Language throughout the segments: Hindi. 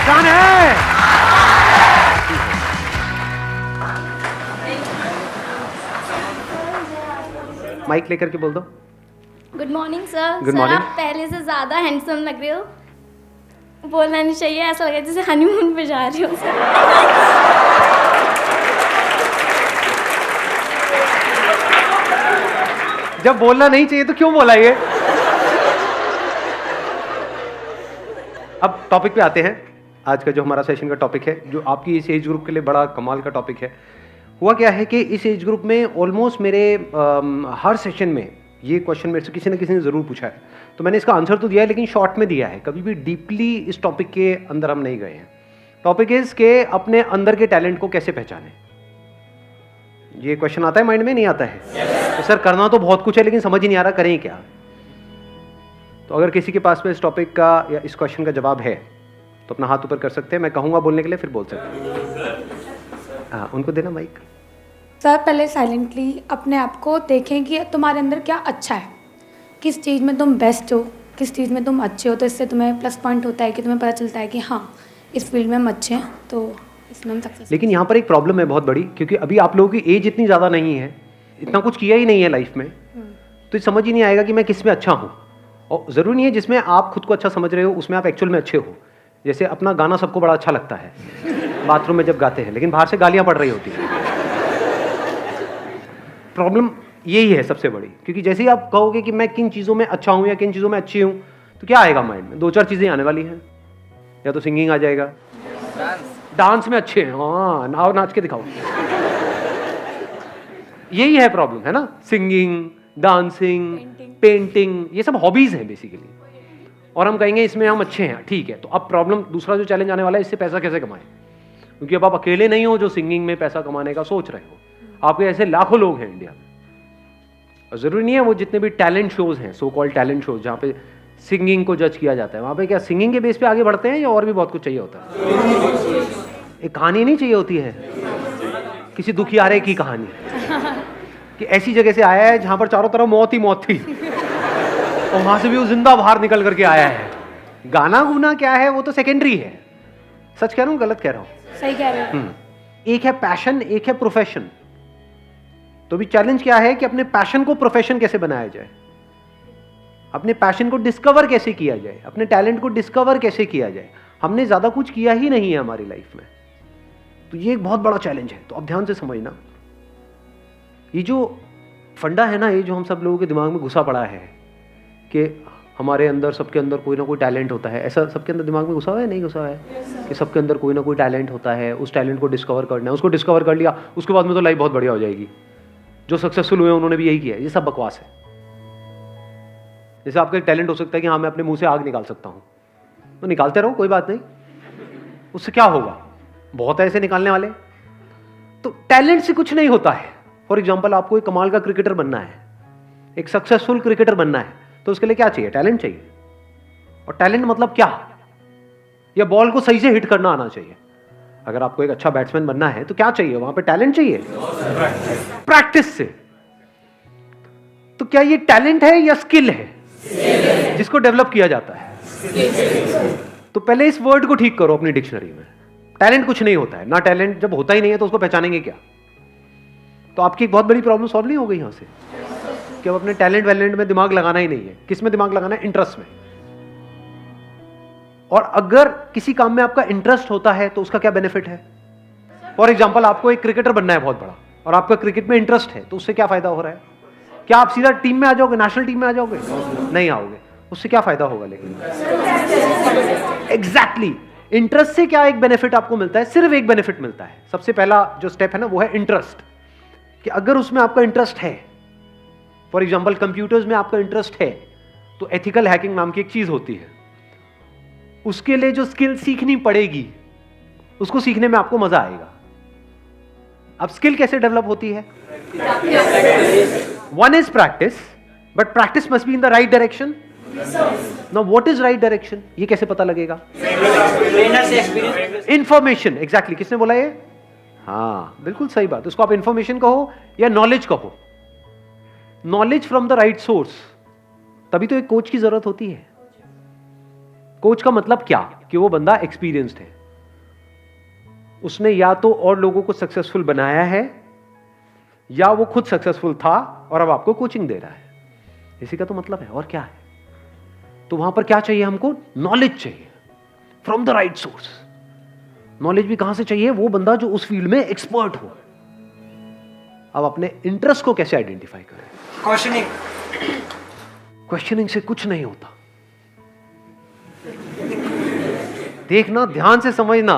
जान है। माइक लेकर के बोल दो। Good morning sir. Good sir morning. आप पहले से ज़्यादा हैंडसम लग रहे हो। बोलना नहीं चाहिए, ऐसा लग रहा है जैसे हनीमून पे जा रहे हो सर। जब बोलना नहीं चाहिए तो क्यों बोला ये? अब टॉपिक पे आते हैं। आज का जो हमारा सेशन का टॉपिक है, जो आपकी इस एज ग्रुप के लिए बड़ा कमाल का टॉपिक है। हुआ क्या है कि इस एज ग्रुप में ऑलमोस्ट मेरे हर सेशन में ये क्वेश्चन मेरे से किसी न किसी ने ज़रूर पूछा है, तो मैंने इसका आंसर तो दिया है लेकिन शॉर्ट में दिया है। कभी भी डीपली इस टॉपिक के अंदर हम नहीं गए हैं। टॉपिक इज़ के अपने अंदर के टैलेंट को कैसे पहचानें। ये क्वेश्चन आता है माइंड में, नहीं आता है? तो सर करना तो बहुत कुछ है लेकिन समझ ही नहीं आ रहा करें क्या। तो अगर किसी के पास में इस टॉपिक का या इस क्वेश्चन का जवाब है तो अपना हाथ ऊपर कर सकते हैं। मैं कहूँगा बोलने के लिए, फिर बोल सकते हैं। हाँ, उनको देना माइक। सर पहले साइलेंटली अपने आप को देखें कि तुम्हारे अंदर क्या अच्छा है, किस चीज़ में तुम बेस्ट हो, किस चीज़ में तुम अच्छे हो। तो इससे तुम्हें प्लस पॉइंट होता है कि तुम्हें पता चलता है कि हाँ इस फील्ड में हम अच्छे हैं, तो इसमें हम सक्सेस। लेकिन यहाँ पर एक प्रॉब्लम है बहुत बड़ी, क्योंकि अभी आप लोगों की एज इतनी ज़्यादा नहीं है, इतना कुछ किया ही नहीं है लाइफ में, तो समझ ही नहीं आएगा कि मैं किस में अच्छा हूँ। और ज़रूरी नहीं है जिसमें आप खुद को अच्छा समझ रहे हो उसमें आप एक्चुअल में अच्छे हो। जैसे अपना गाना सबको बड़ा अच्छा लगता है बाथरूम में जब गाते हैं, लेकिन बाहर से गालियाँ पड़ रही होती हैं। प्रॉब्लम यही है सबसे बड़ी, क्योंकि जैसे ही आप कहोगे कि मैं किन चीज़ों में अच्छा हूँ या किन चीज़ों में अच्छी हूँ, तो क्या आएगा माइंड में? दो चार चीज़ें आने वाली हैं। या तो सिंगिंग आ जाएगा, डांस में अच्छे हैं, हाँ नाव नाच के दिखाओ। यही है प्रॉब्लम, है ना? सिंगिंग, डांसिंग, पेंटिंग, ये सब हॉबीज हैं बेसिकली। और हम कहेंगे इसमें हम अच्छे हैं, ठीक है। तो अब प्रॉब्लम, दूसरा जो चैलेंज आने वाला है, इससे पैसा कैसे कमाएं? क्योंकि अब आप अकेले नहीं हो जो सिंगिंग में पैसा कमाने का सोच रहे हो, आपके ऐसे लाखों लोग हैं इंडिया में। और जरूरी नहीं है वो जितने भी टैलेंट शोज हैं, सो कॉल्ड टैलेंट शोज, जहाँ पे सिंगिंग को जज किया जाता है, वहाँ पे क्या सिंगिंग के बेस पे आगे बढ़ते हैं या और भी बहुत कुछ चाहिए होता है? एक कहानी नहीं चाहिए होती है, किसी दुखियारे की कहानी कि ऐसी जगह से आया है जहां पर चारों तरफ मौत ही मौत थी और वहां से भी वो जिंदा बाहर निकल करके आया है। गाना गुना क्या है वो तो सेकेंडरी है। सच कह रहा हूँ, गलत कह रहा हूँ? सही कह रहे हो। एक है पैशन, एक है प्रोफेशन। तो भी चैलेंज क्या है कि अपने पैशन को प्रोफेशन कैसे बनाया जाए, अपने पैशन को डिस्कवर कैसे किया जाए, अपने टैलेंट को डिस्कवर कैसे किया जाए। हमने ज्यादा कुछ किया ही नहीं है हमारी लाइफ में, तो ये एक बहुत बड़ा चैलेंज है। तो अब ध्यान से समझना, ये जो फंडा है ना, ये जो हम सब लोगों के दिमाग में घुसा पड़ा है कि हमारे अंदर, सबके अंदर कोई ना कोई टैलेंट होता है। ऐसा सबके अंदर दिमाग में घुसा हुआ है, नहीं घुसा हुआ है? कि सबके अंदर कोई ना कोई टैलेंट होता है, उस टैलेंट को डिस्कवर करना है। उसको डिस्कवर कर लिया, उसके बाद में तो लाइफ बहुत बढ़िया हो जाएगी। जो सक्सेसफुल हुए उन्होंने भी यही किया है। ये सब बकवास है। जैसे आपका एक टैलेंट हो सकता है कि हाँ मैं अपने मुंह से आग निकाल सकता हूँ, तो निकालते रहो, कोई बात नहीं। उससे क्या होगा? बहुत ऐसे निकालने वाले। तो टैलेंट से कुछ नहीं होता है। फॉर एग्जाम्पल, आपको एक कमाल का क्रिकेटर बनना है, एक सक्सेसफुल क्रिकेटर बनना है, तो उसके लिए क्या चाहिए? टैलेंट चाहिए। और टैलेंट मतलब क्या? या बॉल को सही से हिट करना आना चाहिए। अगर आपको एक अच्छा बैट्समैन बनना है तो क्या चाहिए? वहां पे टैलेंट चाहिए, प्रैक्टिस से। तो क्या ये टैलेंट है या स्किल है जिसको डेवलप किया जाता है? तो पहले इस वर्ड को ठीक करो अपनी डिक्शनरी में। टैलेंट कुछ नहीं होता है ना। टैलेंट जब होता ही नहीं है तो उसको पहचानेंगे क्या? तो आपकी एक बहुत बड़ी प्रॉब्लम सॉल्व नहीं हो गई यहां से कि अब अपने टैलेंट वैलेंट में दिमाग लगाना ही नहीं है। किस में दिमाग लगाना है? इंटरेस्ट में। और अगर किसी काम में आपका इंटरेस्ट होता है तो उसका क्या बेनिफिट है? फॉर एग्जाम्पल, आपको एक क्रिकेटर बनना है बहुत बड़ा और आपका क्रिकेट में इंटरेस्ट है, तो उससे क्या फायदा हो रहा है? क्या आप सीधा टीम में आ जाओगे, नेशनल टीम में आ जाओगे? नहीं आओगे। उससे क्या फायदा होगा? लेकिन एग्जैक्टली इंटरेस्ट से क्या एक बेनिफिट आपको मिलता है? सिर्फ एक बेनिफिट मिलता है। सबसे पहला जो स्टेप है ना, वो है इंटरेस्ट। कि अगर उसमें आपका इंटरेस्ट है, फॉर एग्जाम्पल कंप्यूटर्स में आपका इंटरेस्ट है, तो एथिकल हैकिंग नाम की एक चीज होती है। उसके लिए जो स्किल सीखनी पड़ेगी, उसको सीखने में आपको मजा आएगा। अब स्किल कैसे डेवलप होती है? One is practice, but practice must be in the right direction. Now what is right direction? ये कैसे पता लगेगा? इंफॉर्मेशन। एग्जैक्टली, किसने बोला ये? हाँ, बिल्कुल सही बात। उसको आप इंफॉर्मेशन कहो या नॉलेज कहो। Knowledge from the right source. तभी तो एक कोच की जरूरत होती है। कोच का मतलब क्या कि वो बंदा एक्सपीरियंस्ड है, उसने या तो और लोगों को सक्सेसफुल बनाया है या वो खुद सक्सेसफुल था और अब आपको कोचिंग दे रहा है, इसी का तो मतलब है। और क्या है? तो वहां पर क्या चाहिए हमको? नॉलेज चाहिए from the right source. Knowledge भी कहां से चाहिए? वो बंदा जो उस फील्ड में एक्सपर्ट हो। अब अपने इंटरेस्ट को कैसे आइडेंटिफाई करें? क्वेश्चनिंग से कुछ नहीं होता। देखना, ध्यान से समझना,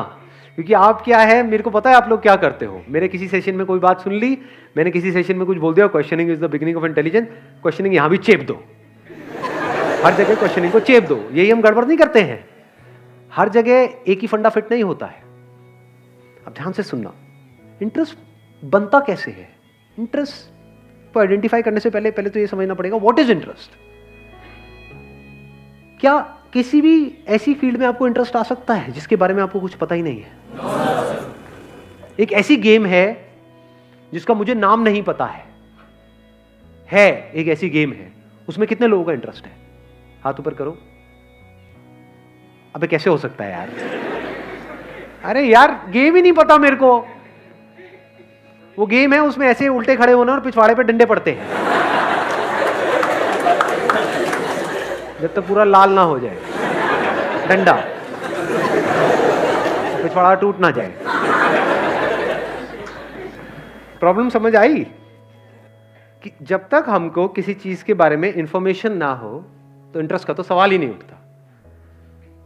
क्योंकि आप क्या है, मेरे को पता है आप लोग क्या करते हो। मेरे किसी सेशन में कोई बात सुन ली, मैंने किसी सेशन में कुछ बोल दिया, questioning is the beginning of intelligence, questioning यहां भी चेप दो, हर जगह क्वेश्चनिंग को चेप दो। यही हम गड़बड़ नहीं करते हैं, हर जगह एक ही फंडा फिट नहीं होता है। अब ध्यान से सुनना, इंटरेस्ट बनता कैसे है? इंटरेस्ट को आइडेंटिफाई करने से पहले तो ये समझना पड़ेगा व्हाट इज इंटरेस्ट। क्या किसी भी ऐसी फील्ड में आपको इंटरेस्ट आ सकता है जिसके बारे में आपको कुछ पता ही नहीं है? एक ऐसी गेम है जिसका मुझे नाम नहीं पता है एक ऐसी गेम है, उसमें कितने लोगों का इंटरेस्ट है? हाथ ऊपर करो। अबे कैसे हो सकता है यार? अरे यार गेम ही नहीं पता मेरे को। वो गेम है, उसमें ऐसे उल्टे खड़े होना और पिछवाड़े पे डंडे पड़ते हैं जब तक पूरा लाल ना हो जाए डंडा, पिछवाड़ा टूट ना जाए। प्रॉब्लम समझ आई? कि जब तक हमको किसी चीज के बारे में इंफॉर्मेशन ना हो तो इंटरेस्ट का तो सवाल ही नहीं उठता।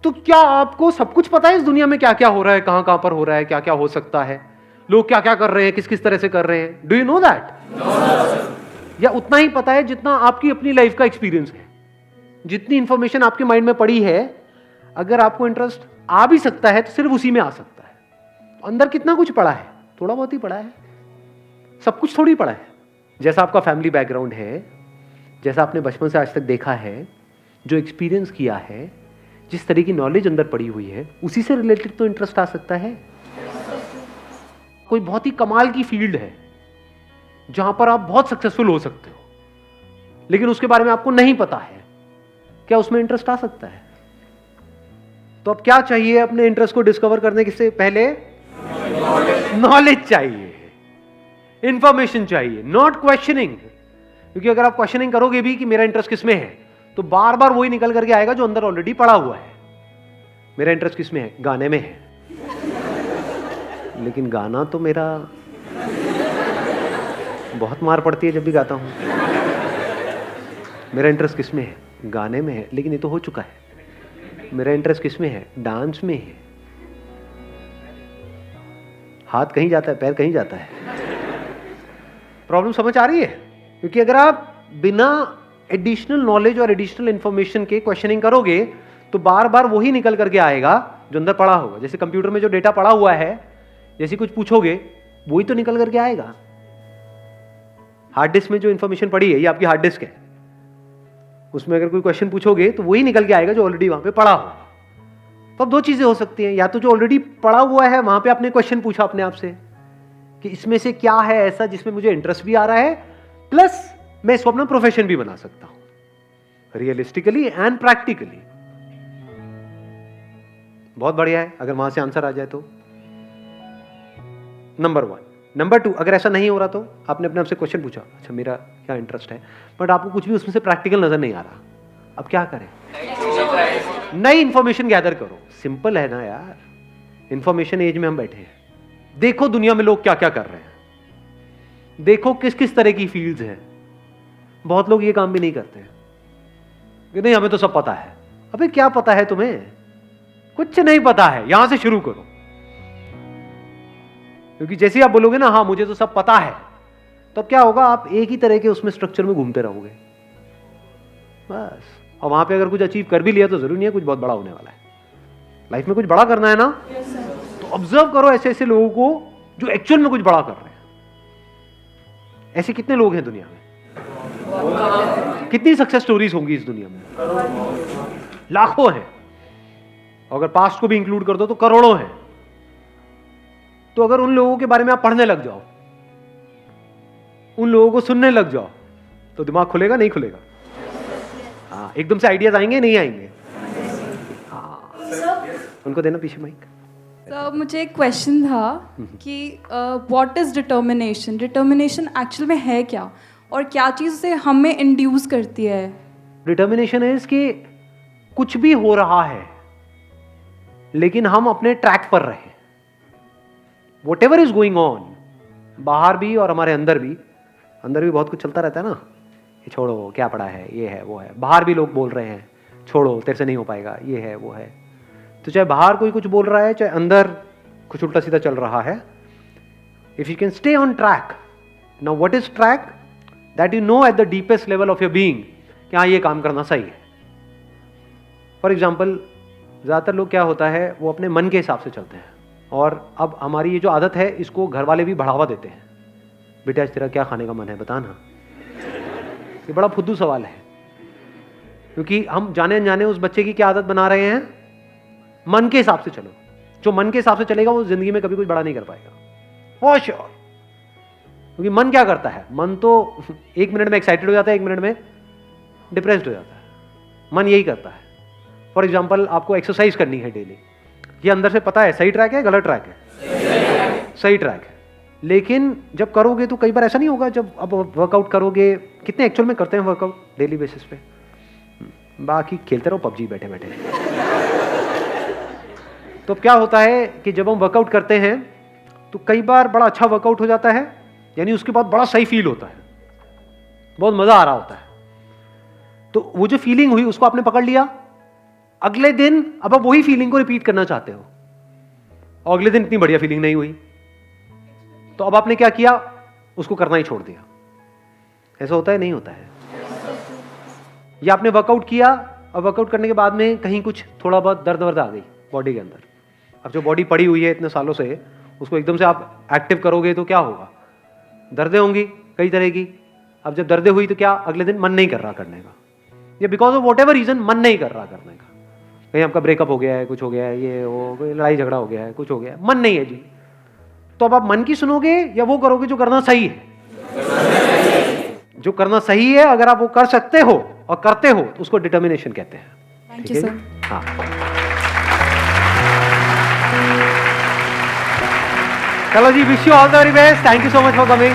तो क्या आपको सब कुछ पता है इस दुनिया में क्या क्या हो रहा है, कहां कहां पर हो रहा है, क्या क्या हो सकता है, लोग क्या क्या कर रहे हैं, किस किस तरह से कर रहे हैं? Do you know that? या उतना ही पता है जितना आपकी अपनी लाइफ का एक्सपीरियंस है? जितनी इंफॉर्मेशन आपके माइंड में पड़ी है, अगर आपको इंटरेस्ट आ भी सकता है तो सिर्फ उसी में आ सकता है। अंदर कितना कुछ पड़ा है? थोड़ा बहुत ही पड़ा है, सब कुछ थोड़ी पड़ा है। जैसा आपका फैमिली बैकग्राउंड है, जैसा आपने बचपन से आज तक देखा है, जो एक्सपीरियंस किया है, जिस तरह की नॉलेज अंदर पड़ी हुई है, उसी से रिलेटेड तो इंटरेस्ट आ सकता है। कोई बहुत ही कमाल की फील्ड है जहां पर आप बहुत सक्सेसफुल हो सकते हो, लेकिन उसके बारे में आपको नहीं पता है, क्या उसमें इंटरेस्ट आ सकता है? तो अब क्या चाहिए अपने इंटरेस्ट को डिस्कवर करने से पहले? नॉलेज चाहिए, इंफॉर्मेशन चाहिए, नॉट क्वेश्चनिंग। क्योंकि अगर आप क्वेश्चनिंग करोगे भी कि मेरा इंटरेस्ट किसमें है, तो बार बार वही निकल करके आएगा जो अंदर ऑलरेडी पड़ा हुआ है। मेरा इंटरेस्ट किसमें है? गाने में है, लेकिन गाना तो मेरा बहुत मार पड़ती है जब भी गाता हूं। मेरा इंटरेस्ट किसमें है? गाने में है, लेकिन ये तो हो चुका है। मेरा इंटरेस्ट किसमें है? डांस में है। हाथ कहीं जाता है, पैर कहीं जाता है। प्रॉब्लम समझ आ रही है? क्योंकि अगर आप बिना एडिशनल नॉलेज और एडिशनल इंफॉर्मेशन के क्वेश्चनिंग करोगे तो बार बार वही निकल करके आएगा जो अंदर पड़ा होगा। जैसे कंप्यूटर में जो डेटा पड़ा हुआ है, जैसे कुछ पूछोगे वही तो निकल करके आएगा। हार्ड डिस्क में जो इंफॉर्मेशन पड़ी है, ये आपकी हार्ड डिस्क है, उसमें अगर कोई क्वेश्चन पूछोगे तो वही निकल के आएगा जो ऑलरेडी वहां पे पड़ा हो। तो अब दो चीजें हो सकती हैं, या तो जो ऑलरेडी पड़ा हुआ है वहां पे आपने क्वेश्चन पूछा अपने आप से कि इसमें से क्या है ऐसा जिसमें मुझे इंटरेस्ट भी आ रहा है, प्लस मैं इसको अपना प्रोफेशन भी बना सकता हूं, रियलिस्टिकली एंड प्रैक्टिकली। बहुत बढ़िया है अगर वहां से आंसर आ जाए तो। नंबर 1। नंबर 2, अगर ऐसा नहीं हो रहा तो आपने अपने आप से क्वेश्चन पूछा, अच्छा मेरा क्या इंटरेस्ट है, बट आपको कुछ भी उसमें से प्रैक्टिकल नजर नहीं आ रहा, अब क्या करें? नई इंफॉर्मेशन गैदर करो। सिंपल है ना यार, इंफॉर्मेशन एज में हम बैठे हैं। देखो दुनिया में लोग क्या क्या कर रहे हैं, देखो किस किस तरह की फील्ड्स हैं। बहुत लोग ये काम भी नहीं करते कि नहीं हमें तो सब पता है। अबे क्या पता है तुम्हें? कुछ नहीं पता है। यहां से शुरू करो, क्योंकि जैसे ही आप बोलोगे ना हाँ मुझे तो सब पता है, तो क्या होगा? आप एक ही तरह के उसमें स्ट्रक्चर में घूमते रहोगे बस। और वहां पे अगर कुछ अचीव कर भी लिया तो जरूरी नहीं है कुछ बहुत बड़ा होने वाला है। लाइफ में कुछ बड़ा करना है ना, तो ऑब्जर्व करो ऐसे ऐसे लोगों को जो एक्चुअल में कुछ बड़ा कर रहे हैं। ऐसे कितने लोग हैं दुनिया में? कितनी सक्सेस स्टोरीज होंगी इस दुनिया में? लाखों हैं। अगर पास्ट को भी इंक्लूड कर दो तो करोड़ों हैं। तो अगर उन लोगों के बारे में आप पढ़ने लग जाओ, उन लोगों को सुनने लग जाओ, तो दिमाग खुलेगा नहीं खुलेगा? हाँ, एकदम से आइडियाज आएंगे नहीं आएंगे? हाँ, उनको देना पीछे माइक। सर मुझे एक क्वेश्चन था कि what is determination, determination actual में है क्या और क्या चीज़ उसे हमें इंड्यूस करती है? डिटर्मिनेशन इज कि कुछ भी हो रहा है लेकिन हम अपने ट्रैक पर रहे। What ever is going on, बाहर भी और हमारे अंदर भी बहुत कुछ चलता रहता है ना, ये छोड़ो क्या पड़ा है, ये है वो है। बाहर भी लोग बोल रहे हैं छोड़ो तेरे से नहीं हो पाएगा, ये है वो है। तो चाहे बाहर कोई कुछ बोल रहा है, चाहे अंदर कुछ उल्टा सीधा चल रहा है, if you can stay on track. Now what is track? That you know at the deepest level of your being कि हाँ ये काम करना सही है। फॉर एग्जाम्पल, ज़्यादातर लोग क्या होता है वो अपने मन के हिसाब से चलते हैं, और अब हमारी ये जो आदत है इसको घर वाले भी बढ़ावा देते हैं। बेटा आज तेरा क्या खाने का मन है बता ना। ये बड़ा फुद्दू सवाल है, क्योंकि हम जाने अनजाने उस बच्चे की क्या आदत बना रहे हैं, मन के हिसाब से चलो। जो मन के हिसाब से चलेगा वो जिंदगी में कभी कुछ बड़ा नहीं कर पाएगा, फॉर श्योर। क्योंकि मन क्या करता है, मन तो 1 मिनट में एक्साइटेड हो जाता है, 1 मिनट में डिप्रेस्ड हो जाता है। मन यही करता है। फॉर एग्जाम्पल, आपको एक्सरसाइज करनी है डेली, ये अंदर से पता है सही ट्रैक है गलत ट्रैक है, सही ट्रैक है। लेकिन जब करोगे तो कई बार ऐसा नहीं होगा, जब अब वर्कआउट करोगे, कितने एक्चुअल में करते हैं वर्कआउट डेली बेसिस पे? बाकी खेलते रहो पबजी बैठे बैठे। तो क्या होता है कि जब हम वर्कआउट करते हैं तो कई बार बड़ा अच्छा वर्कआउट हो जाता है, यानी उसके बाद बड़ा सही फील होता है, बहुत मजा आ रहा होता है। तो वो जो फीलिंग हुई उसको आपने पकड़ लिया, अगले दिन अब आप वही फीलिंग को रिपीट करना चाहते हो, और अगले दिन इतनी बढ़िया फीलिंग नहीं हुई, तो अब आपने क्या किया, उसको करना ही छोड़ दिया। ऐसा होता है नहीं होता है? या आपने वर्कआउट किया और वर्कआउट करने के बाद में कहीं कुछ थोड़ा बहुत दर्द वर्द आ गई बॉडी के अंदर। अब जो बॉडी पड़ी हुई है इतने सालों से, उसको एकदम से आप एक्टिव करोगे तो क्या होगा, दर्दें होंगी कई तरह की। अब जब दर्दें हुई तो क्या, अगले दिन मन नहीं कर रहा करने का, या because of whatever reason मन नहीं कर रहा करने का। कहीं आपका ब्रेकअप हो गया है, कुछ हो गया है, ये वो कोई लड़ाई झगड़ा हो गया है, कुछ हो गया है, मन नहीं है जी। तो अब आप मन की सुनोगे या वो करोगे जो करना सही है? जो करना सही है, अगर आप वो कर सकते हो और करते हो तो उसको डिटर्मिनेशन कहते हैं। Thank you sir. हाँ, चलो जी, wish you all the very best. Thank you so much for coming.